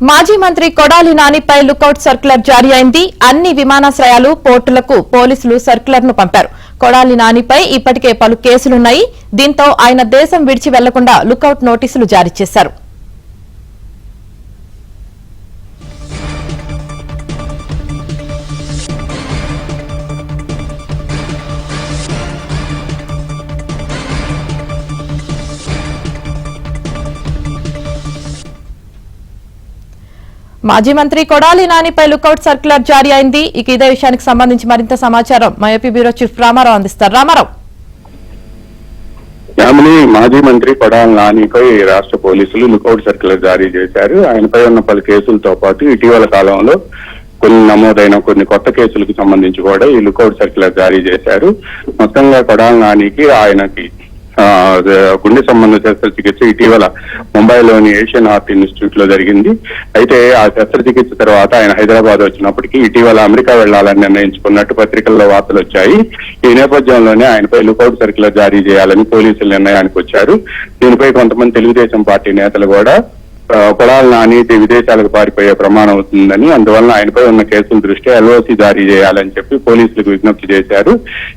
మాజీ మంత్రి Kodali నానిపై lookout circular జారీ అయింది. అన్ని విమానాశ్రయాలు, పోర్టులకు పోలీసులు సర్క్యులర్ ను పంపారు. కొడాలి నానిపై ఇప్పటికే పలు కేసులున్నాయి. దీంతో ఆయన దేశం విడిచి వెళ్లకుండా లుకౌట్ నోటీసులు జారీ చేశారు. మాజీ మంత్రి కొడాలి నానిపై లుకౌట్ సర్క్యులర్ జారీ అయింది. ఇక ఇదే విషయానికి సంబంధించి మరింత సమాచారం మా ఏపీ బ్యూరో చీఫ్ రామారావు అందిస్తారు. రామారావు. మాజీ మంత్రి కొడాలి నానిపై రాష్ట్ర పోలీసులు లుకౌట్ సర్క్యులర్ జారీ చేశారు. ఆయనపై ఉన్న పలు కేసులతో పాటు ఇటీవల కాలంలో నమోదైన కొన్ని కొత్త కేసులకు సంబంధించి కూడా ఈ లుకౌట్ సర్క్యులర్ జారీ చేశారు. మొత్తంగా కొడాలి నానికి ఆయనకి గుండె సంబంధ శస్త్రచికిత్స ఇటీవల ముంబైలోని ఏషియన్ హార్ట్ ఇన్స్టిట్యూట్ లో జరిగింది. అయితే ఆ శస్త్రచికిత్స తర్వాత ఆయన హైదరాబాద్ వచ్చినప్పటికీ ఇటీవల అమెరికా వెళ్లాలని నిర్ణయించుకున్నట్టు పత్రికల్లో వార్తలు వచ్చాయి. ఈ నేపథ్యంలోనే ఆయనపై లుకౌట్ సర్క్యులర్ జారీ చేయాలని పోలీసులు నిర్ణయానికి వచ్చారు. దీనిపై కొంతమంది తెలుగుదేశం పార్టీ నేతలు కూడా కొడాలి నాని విదేశాలకు పారిపోయే ప్రమాణం అవుతుందని, అందువల్ల ఆయనపై ఉన్న కేసుల దృష్ట్యా ఎల్ఓసి జారీ చేయాలని చెప్పి పోలీసులకు విజ్ఞప్తి చేశారు.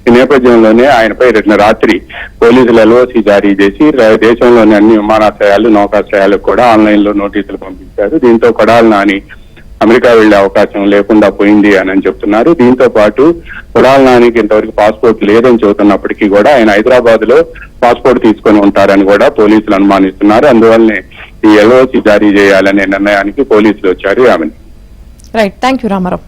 ఈ నేపథ్యంలోనే ఆయనపై రాత్రి పోలీసులు ఎల్ఓసి జారీ చేసి దేశంలోని అన్ని విమానాశ్రయాలు, నౌకాశ్రయాలకు కూడా ఆన్లైన్ లో నోటీసులు పంపించారు. దీంతో కొడాలి నాని అమెరికా వెళ్లే అవకాశం లేకుండా పోయింది అని చెప్తున్నారు. దీంతో పాటు కొడాలి నానికి ఇంతవరకు పాస్పోర్ట్ లేదని చెబుతున్నప్పటికీ కూడా ఆయన హైదరాబాద్ లో పాస్పోర్ట్ తీసుకొని ఉంటారని కూడా పోలీసులు అనుమానిస్తున్నారు. అందువల్లనే ఈ ఎల్ఓసి జారీ చేయాలనే నిర్ణయానికి పోలీసులు వచ్చారు. Right, thank you Ramarao.